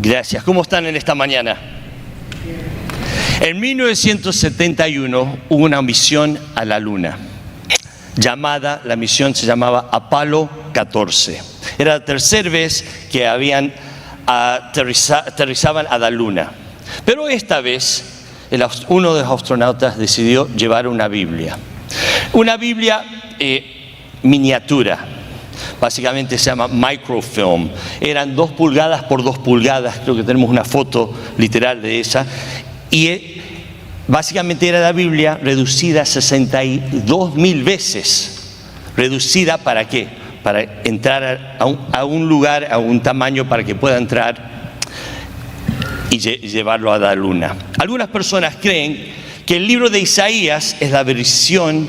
Gracias. ¿Cómo están en esta mañana? En 1971 hubo una misión a la Luna. La misión se llamaba Apolo 14. Era la tercera vez que aterrizaban a la Luna. Pero esta vez uno de los astronautas decidió llevar una Biblia. Una Biblia miniatura. Básicamente se llama microfilm. Eran 2 pulgadas por 2 pulgadas. Creo que tenemos una foto literal de esa. Y básicamente era la Biblia reducida 62.000 veces. ¿Reducida para qué? Para entrar a un lugar, a un tamaño para que pueda entrar y llevarlo a la Luna. Algunas personas creen que el libro de Isaías es la versión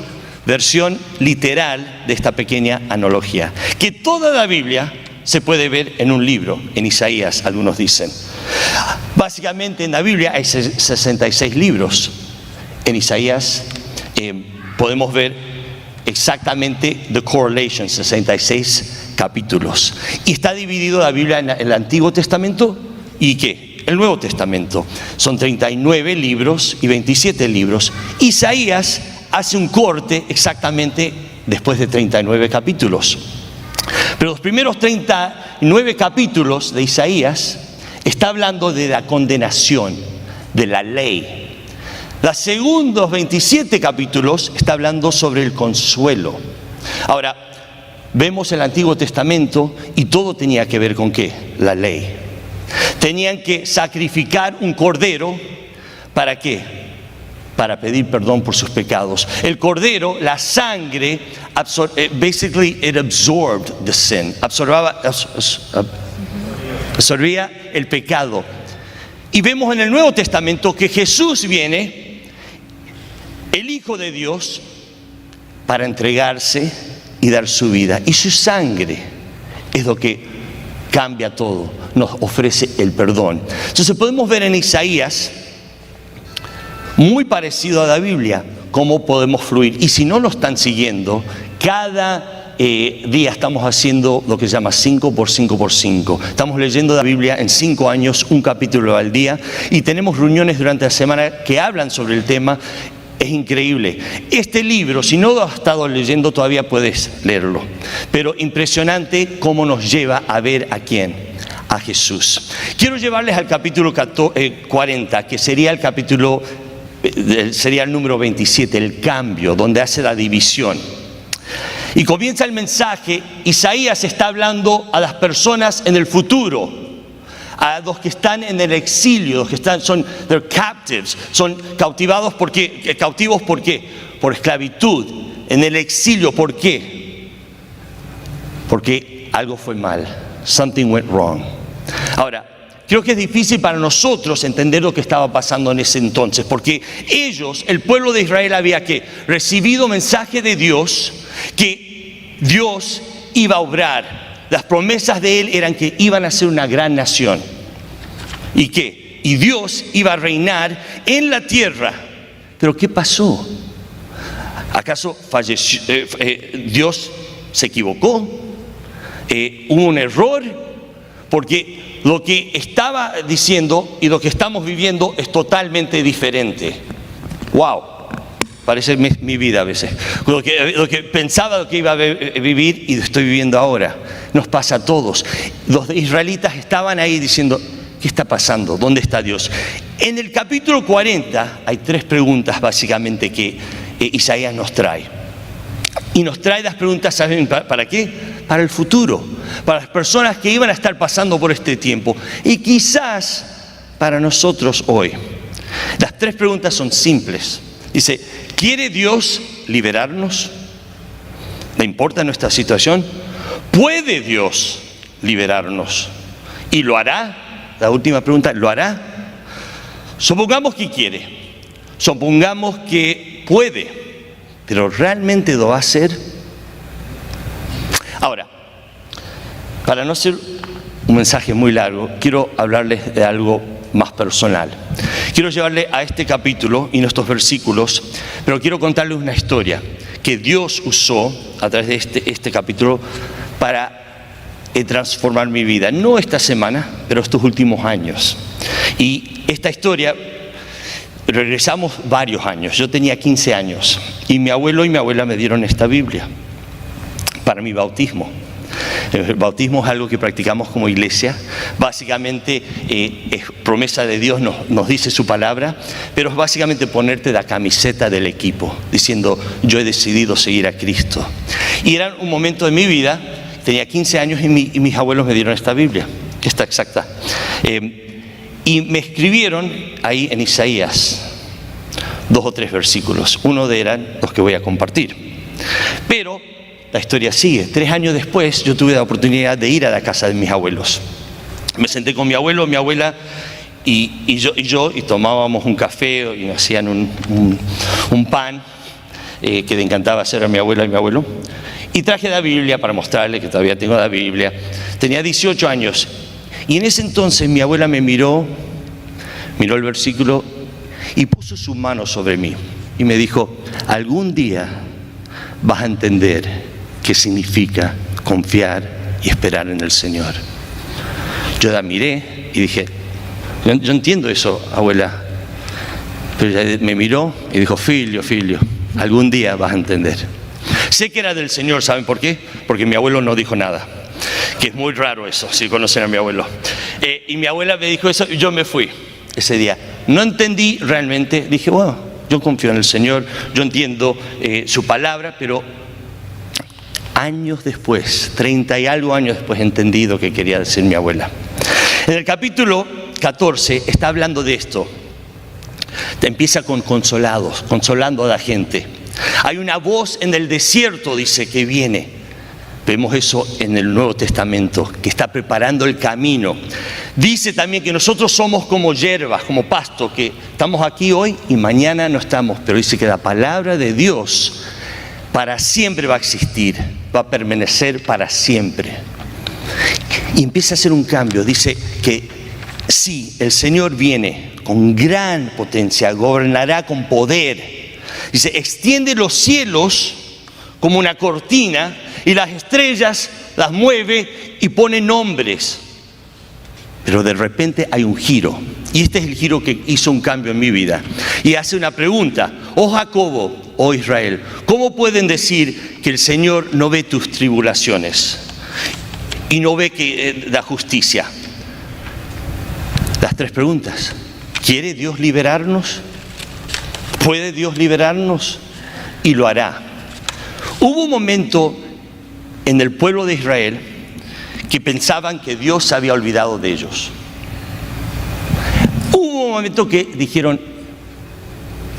literal de esta pequeña analogía. Que toda la Biblia se puede ver en un libro, en Isaías, algunos dicen. Básicamente en la Biblia hay 66 libros. En Isaías podemos ver exactamente the correlation, 66 capítulos. Y está dividido la Biblia en el Antiguo Testamento y ¿qué? El Nuevo Testamento. Son 39 libros y 27 libros. Isaías hace un corte exactamente después de 39 capítulos. Pero los primeros 39 capítulos de Isaías está hablando de la condenación, de la ley. Los segundos 27 capítulos está hablando sobre el consuelo. Ahora, vemos el Antiguo Testamento y todo tenía que ver con ¿qué? La ley. Tenían que sacrificar un cordero, ¿para qué? Para pedir perdón por sus pecados. El cordero, la sangre, basically it absorbed the sin. Absorbía el pecado. Y vemos en el Nuevo Testamento que Jesús viene, el Hijo de Dios, para entregarse y dar su vida. Y su sangre es lo que cambia todo, nos ofrece el perdón. Entonces podemos ver en Isaías, muy parecido a la Biblia, cómo podemos fluir. Y si no lo están siguiendo, cada día estamos haciendo lo que se llama 5 por 5 por 5. Estamos leyendo la Biblia en 5 años, un capítulo al día, y tenemos reuniones durante la semana que hablan sobre el tema. Es increíble. Este libro, si no lo has estado leyendo, todavía puedes leerlo. Pero impresionante cómo nos lleva a ver a quién, a Jesús. Quiero llevarles al capítulo 40, que sería el capítulo... sería el número 27, el cambio, donde hace la división. Y comienza el mensaje. Isaías está hablando a las personas en el futuro, a los que están en el exilio, los que they're captives, son cautivados cautivos ¿por qué? Por esclavitud, en el exilio. ¿Por qué? Porque algo fue mal, something went wrong. Ahora, creo que es difícil para nosotros entender lo que estaba pasando en ese entonces, porque ellos, el pueblo de Israel, había recibido mensaje de Dios, que Dios iba a obrar. Las promesas de Él eran que iban a ser una gran nación. ¿Y qué? Y Dios iba a reinar en la tierra. ¿Pero qué pasó? ¿Acaso falleció? ¿Dios se equivocó? ¿Hubo un error? Porque lo que estaba diciendo y lo que estamos viviendo es totalmente diferente. ¡Wow! Parece mi vida a veces. Lo que pensaba que iba a vivir y estoy viviendo ahora. Nos pasa a todos. Los israelitas estaban ahí diciendo, ¿qué está pasando? ¿Dónde está Dios? En el capítulo 40 hay 3 preguntas básicamente que Isaías nos trae. Y nos trae las preguntas, ¿saben para qué? Para el futuro, para las personas que iban a estar pasando por este tiempo y quizás para nosotros hoy. Las 3 preguntas son simples. Dice, ¿quiere Dios liberarnos? ¿Le importa nuestra situación? ¿Puede Dios liberarnos? ¿Y lo hará? La última pregunta, ¿lo hará? Supongamos que quiere, supongamos que puede, pero ¿realmente lo va a hacer? Ahora, para no hacer un mensaje muy largo, quiero hablarles de algo más personal. Quiero llevarle a este capítulo y nuestros versículos, pero quiero contarles una historia que Dios usó a través de este capítulo para transformar mi vida. No esta semana, pero estos últimos años. Y esta historia, regresamos varios años. Yo tenía 15 años y mi abuelo y mi abuela me dieron esta Biblia para mi bautismo. El bautismo es algo que practicamos como iglesia. Básicamente es promesa de Dios, nos dice su palabra, pero es básicamente ponerte la camiseta del equipo, diciendo yo he decidido seguir a Cristo. Y era un momento de mi vida, tenía 15 años y mis abuelos me dieron esta Biblia, que está exacta. Y me escribieron ahí en Isaías 2 o 3 versículos. Uno de eran los que voy a compartir. Pero la historia sigue. 3 años después yo tuve la oportunidad de ir a la casa de mis abuelos. Me senté con mi abuelo, mi abuela y yo tomábamos un café y me hacían un pan que le encantaba hacer a mi abuela y mi abuelo. Y traje la Biblia para mostrarle que todavía tengo la Biblia. Tenía 18 años y en ese entonces mi abuela me miró el versículo y puso su mano sobre mí y me dijo, algún día vas a entender qué significa confiar y esperar en el Señor. Yo la miré y dije, yo entiendo eso, abuela. Pero ella me miró y dijo, filio, algún día vas a entender. Sé que era del Señor, ¿saben por qué? Porque mi abuelo no dijo nada, que es muy raro eso, si conocen a mi abuelo. Y mi abuela me dijo eso y yo me fui ese día. No entendí realmente, dije, bueno, yo confío en el Señor, yo entiendo su palabra, pero años después, 30 y algo años después, he entendido que quería decir mi abuela. En el capítulo 14 está hablando de esto. Te empieza con consolando a la gente. Hay una voz en el desierto, dice, que viene. Vemos eso en el Nuevo Testamento, que está preparando el camino. Dice también que nosotros somos como hierbas, como pasto, que estamos aquí hoy y mañana no estamos. Pero dice que la palabra de Dios para siempre va a existir, va a permanecer para siempre. Y empieza a hacer un cambio. Dice que sí, el Señor viene con gran potencia, gobernará con poder. Dice, extiende los cielos como una cortina y las estrellas las mueve y pone nombres. Pero de repente hay un giro. Y este es el giro que hizo un cambio en mi vida. Y hace una pregunta. Oh Jacobo, oh Israel, ¿cómo pueden decir que el Señor no ve tus tribulaciones y no ve la justicia? Las 3 preguntas. ¿Quiere Dios liberarnos? ¿Puede Dios liberarnos? Y lo hará. Hubo un momento en el pueblo de Israel que pensaban que Dios se había olvidado de ellos. Hubo un momento que dijeron,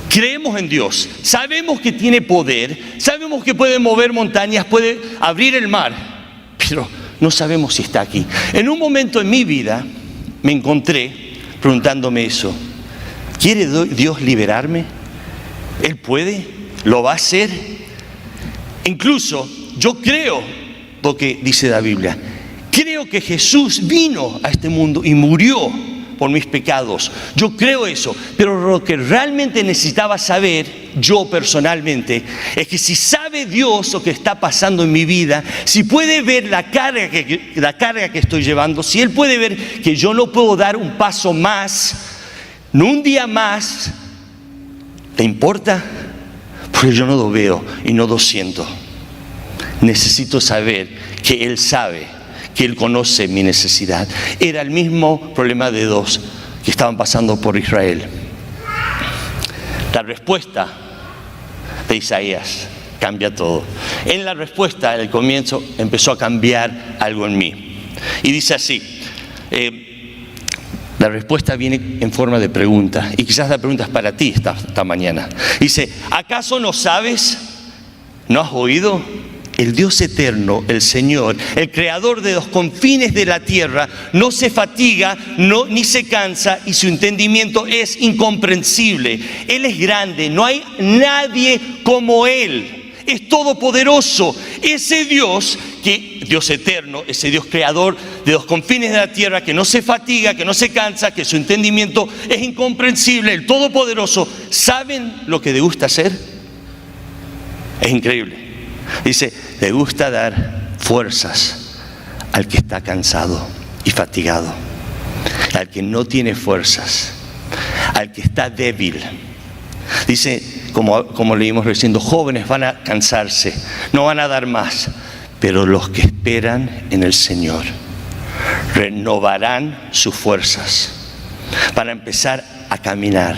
creemos en Dios, sabemos que tiene poder, sabemos que puede mover montañas, puede abrir el mar, pero no sabemos si está aquí. En un momento en mi vida me encontré preguntándome eso. ¿Quiere Dios liberarme? ¿Él puede? ¿Lo va a hacer? Incluso yo creo lo que dice la Biblia. Creo que Jesús vino a este mundo y murió por mis pecados. Yo creo eso, pero lo que realmente necesitaba saber yo personalmente es que si sabe Dios lo que está pasando en mi vida, si puede ver la carga que estoy llevando, si Él puede ver que yo no puedo dar un paso más, no un día más, ¿te importa? Porque yo no lo veo y no lo siento. Necesito saber que Él sabe, que Él conoce mi necesidad. Era el mismo problema de 2 que estaban pasando por Israel. La respuesta de Isaías cambia todo. En la respuesta, en el comienzo, empezó a cambiar algo en mí. Y dice así, la respuesta viene en forma de pregunta. Y quizás la pregunta es para ti esta mañana. Dice, ¿acaso no sabes? ¿No has oído? El Dios eterno, el Señor, el creador de los confines de la tierra, no se fatiga, ni se cansa, y su entendimiento es incomprensible. Él es grande, no hay nadie como Él. Es todopoderoso. Ese Dios, Dios eterno, ese Dios creador de los confines de la tierra, que no se fatiga, que no se cansa, que su entendimiento es incomprensible, el todopoderoso. ¿Saben lo que le gusta hacer? Es increíble. Dice, le gusta dar fuerzas al que está cansado y fatigado, al que no tiene fuerzas, al que está débil. Dice, como leímos recién, los jóvenes van a cansarse, no van a dar más, pero los que esperan en el Señor renovarán sus fuerzas, van a empezar a caminar,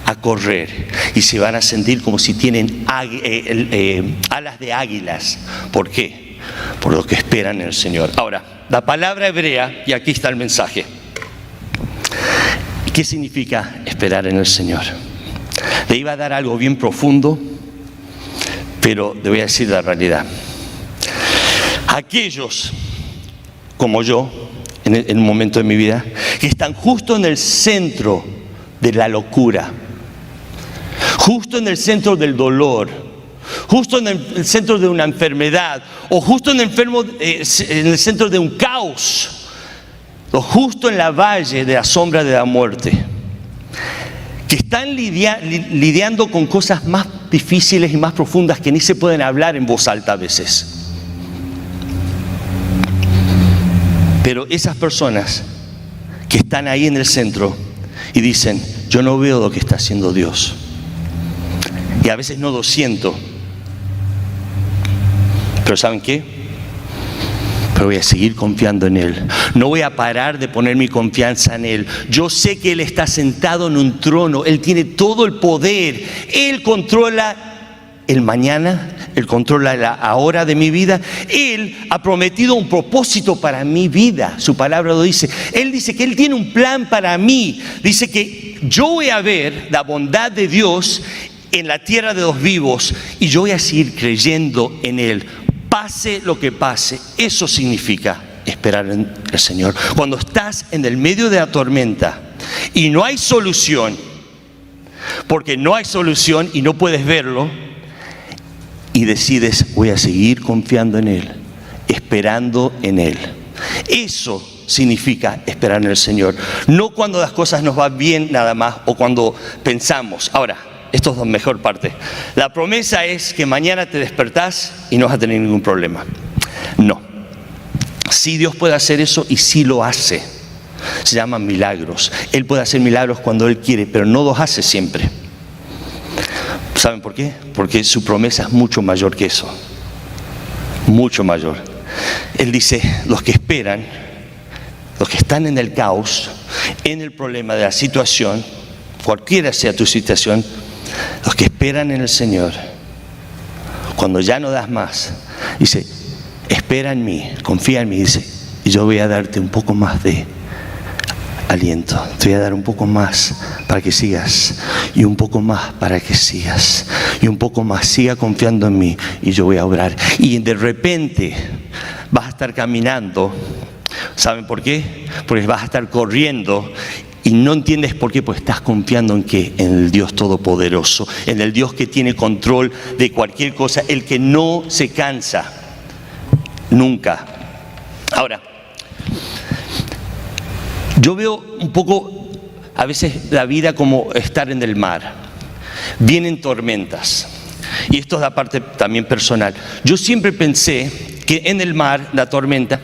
a correr, y se van a sentir como si tienen alas de águilas. ¿Por qué? Por los que esperan en el Señor. Ahora, la palabra hebrea, y aquí está el mensaje. ¿Qué significa esperar en el Señor? Le iba a dar algo bien profundo, pero le voy a decir la realidad. Aquellos como yo, en un momento de mi vida, que están justo en el centro de la locura, justo en el centro del dolor, justo en el centro de una enfermedad, o justo en el centro de un caos, o justo en la valle de la sombra de la muerte, que están lidiando con cosas más difíciles y más profundas que ni se pueden hablar en voz alta a veces. Pero esas personas que están ahí en el centro y dicen, yo no veo lo que está haciendo Dios, y a veces no lo siento, pero ¿saben qué? Pero voy a seguir confiando en Él. No voy a parar de poner mi confianza en Él. Yo sé que Él está sentado en un trono. Él tiene todo el poder. Él controla el mañana. Él controla la ahora de mi vida. Él ha prometido un propósito para mi vida. Su palabra lo dice. Él dice que Él tiene un plan para mí. Dice que yo voy a ver la bondad de Dios en la tierra de los vivos, y yo voy a seguir creyendo en Él. Pase lo que pase. Eso significa esperar en el Señor. Cuando estás en el medio de la tormenta y no hay solución, porque no hay solución y no puedes verlo, y decides, voy a seguir confiando en Él, esperando en Él. Eso significa esperar en el Señor. No cuando las cosas nos van bien nada más, o cuando pensamos. Ahora, esto es la mejor parte. La promesa es que mañana te despertás y no vas a tener ningún problema. No. Sí, Dios puede hacer eso, y sí lo hace. Se llaman milagros. Él puede hacer milagros cuando Él quiere, pero no los hace siempre. ¿Saben por qué? Porque su promesa es mucho mayor que eso. Mucho mayor. Él dice, los que esperan, los que están en el caos, en el problema de la situación, cualquiera sea tu situación, los que esperan en el Señor, cuando ya no das más, dice, espera en mí, confía en mí, dice, y yo voy a darte un poco más de aliento, te voy a dar un poco más para que sigas, y un poco más para que sigas, y un poco más, siga confiando en mí, y yo voy a obrar. Y de repente vas a estar caminando. ¿Saben por qué? Porque vas a estar corriendo y no entiendes por qué, pues estás confiando en ¿qué? En el Dios Todopoderoso, en el Dios que tiene control de cualquier cosa, el que no se cansa nunca. Ahora, yo veo un poco a veces la vida como estar en el mar. Vienen tormentas, y esto es la parte también personal. Yo siempre pensé que en el mar, la tormenta,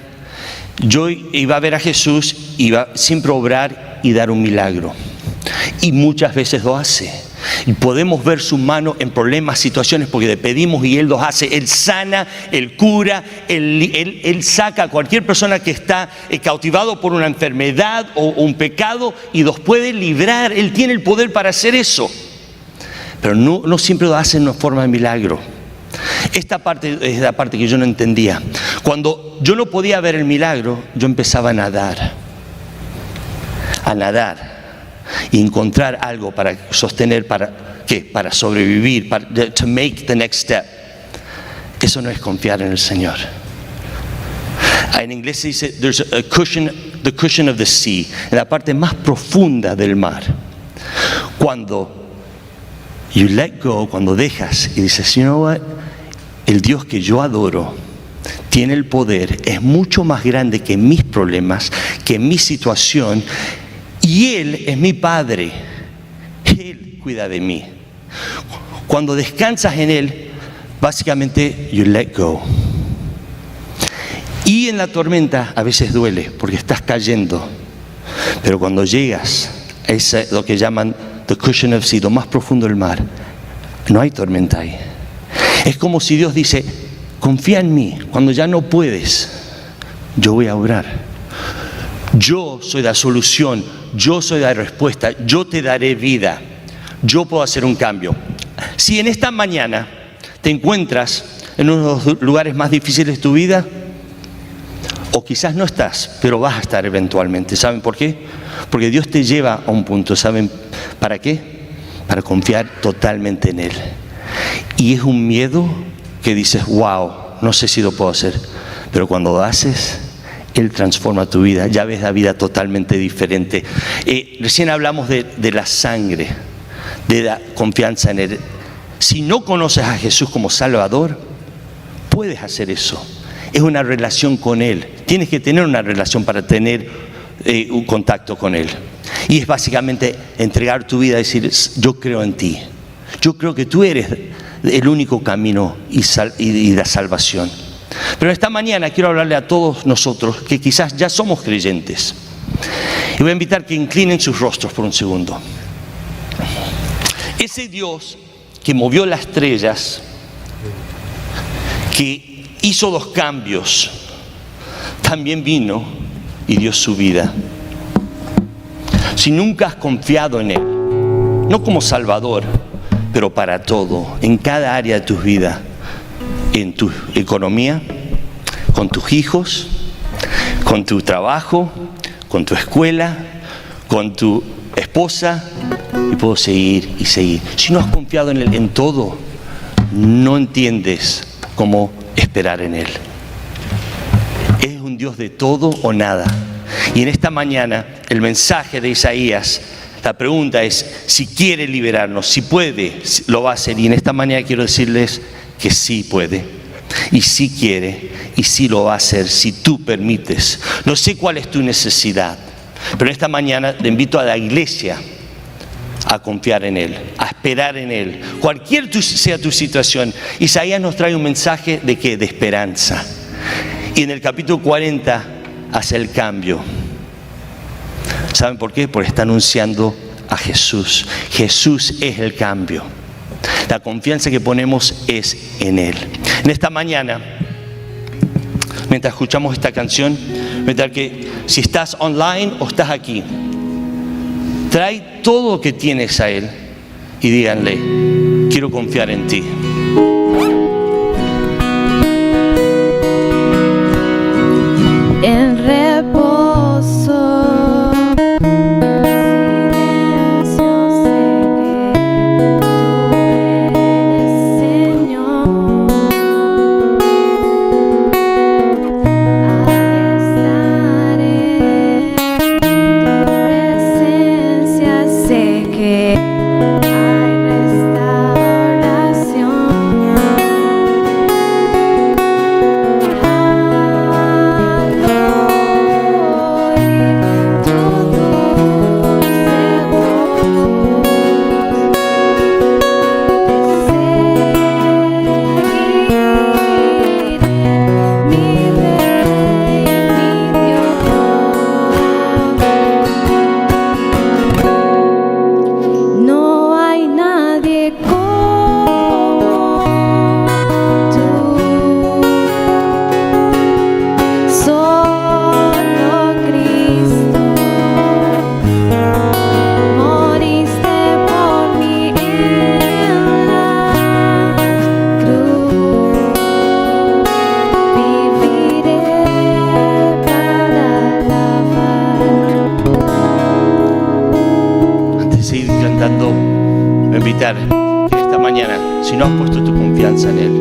yo iba a ver a Jesús, iba siempre a obrar y dar un milagro. Y muchas veces lo hace. Y podemos ver su mano en problemas, situaciones, porque le pedimos y Él los hace. Él sana, Él cura, Él saca a cualquier persona que está cautivado por una enfermedad o un pecado, y los puede librar. Él tiene el poder para hacer eso. Pero no siempre lo hace en una forma de milagro. Esta parte es la parte que yo no entendía. Cuando yo no podía ver el milagro, yo empezaba a nadar y encontrar algo para sostener, ¿para qué? Para sobrevivir, to make the next step. Eso no es confiar en el Señor. En inglés se dice there's a cushion, the cushion of the sea, en la parte más profunda del mar. Cuando you let go, cuando dejas y dices, you know what? El Dios que yo adoro tiene el poder, es mucho más grande que mis problemas, que mi situación, y Él es mi Padre. Él cuida de mí. Cuando descansas en Él, básicamente you let go. Y en la tormenta a veces duele porque estás cayendo. Pero cuando llegas a lo que llaman the cushion of sea, lo más profundo del mar, no hay tormenta ahí. Es como si Dios dice, confía en mí, cuando ya no puedes, yo voy a obrar. Yo soy la solución, yo soy la respuesta, yo te daré vida, yo puedo hacer un cambio. Si en esta mañana te encuentras en uno de los lugares más difíciles de tu vida, o quizás no estás, pero vas a estar eventualmente. ¿Saben por qué? Porque Dios te lleva a un punto. ¿Saben para qué? Para confiar totalmente en Él. Y es un miedo que dices, wow, no sé si lo puedo hacer. Pero cuando lo haces, Él transforma tu vida. Ya ves la vida totalmente diferente. Recién hablamos de la sangre, de la confianza en Él. Si no conoces a Jesús como Salvador, puedes hacer eso. Es una relación con Él. Tienes que tener una relación para tener un contacto con Él. Y es básicamente entregar tu vida y decir, yo creo en ti. Yo creo que tú eres el único camino y la salvación. Pero esta mañana quiero hablarle a todos nosotros que quizás ya somos creyentes. Y voy a invitar que inclinen sus rostros por un segundo. Ese Dios que movió las estrellas, que hizo los cambios, también vino y dio su vida. Si nunca has confiado en Él, no como Salvador, pero para todo, en cada área de tu vida, en tu economía, con tus hijos, con tu trabajo, con tu escuela, con tu esposa, y puedo seguir y seguir. Si no has confiado en Él en todo, no entiendes cómo esperar en Él. Es un Dios de todo o nada. Y en esta mañana el mensaje de Isaías, la pregunta es si quiere liberarnos, si puede, lo va a hacer. Y en esta mañana quiero decirles que sí puede, y sí quiere, y sí lo va a hacer si tú permites. No sé cuál es tu necesidad, pero en esta mañana te invito a la iglesia a confiar en Él, a esperar en Él. Cualquier sea tu situación, Isaías nos trae un mensaje de ¿qué? De esperanza. Y en el capítulo 40 hace el cambio. ¿Saben por qué? Porque está anunciando a Jesús. Jesús es el cambio. La confianza que ponemos es en Él. En esta mañana, mientras escuchamos esta canción, mientras que si estás online o estás aquí, trae todo lo que tienes a Él y díganle, quiero confiar en ti. En reposo, silencio, sé que tú eres Señor. Ahí estaré, tu presencia, sé que hay restauración. No hay nadie como tú, solo Cristo, moriste por mí en la cruz, viviré para alabar. Antes de seguir cantando, voy a invitar que esta mañana, si no has puesto tu confianza en Él,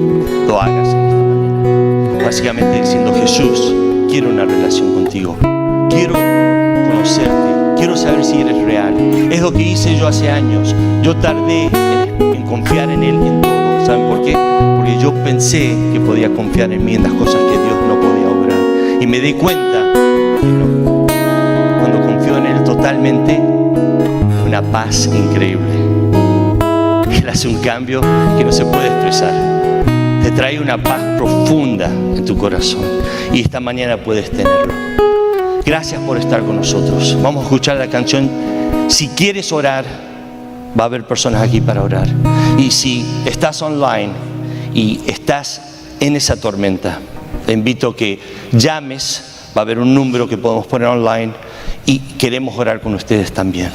lo hagas en esta mañana. Básicamente diciendo, Jesús, quiero una relación contigo. Quiero conocerte. Quiero saber si eres real. Es lo que hice yo hace años. Yo tardé en confiar en Él en todo. ¿Saben por qué? Porque yo pensé que podía confiar en mí, en las cosas que Dios no podía obrar. Y me di cuenta que no. Cuando confío en Él totalmente, una paz increíble. Él hace un cambio que no se puede expresar. Te trae una paz profunda en tu corazón. Y esta mañana puedes tenerlo. Gracias por estar con nosotros. Vamos a escuchar la canción. Si quieres orar, va a haber personas aquí para orar. Y si estás online y estás en esa tormenta, te invito a que llames. Va a haber un número que podemos poner online y queremos orar con ustedes también.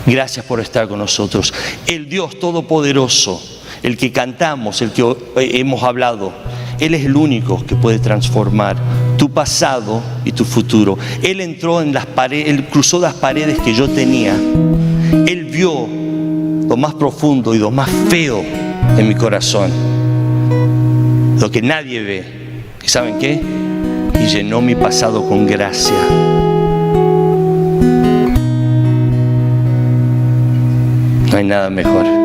Gracias por estar con nosotros. El Dios Todopoderoso, el que cantamos, el que hemos hablado, Él es el único que puede transformar tu pasado y tu futuro. Él entró en las paredes, Él cruzó las paredes que yo tenía. Él vio lo más profundo y lo más feo en mi corazón, lo que nadie ve. ¿Y saben qué? Y llenó mi pasado con gracia. No hay nada mejor.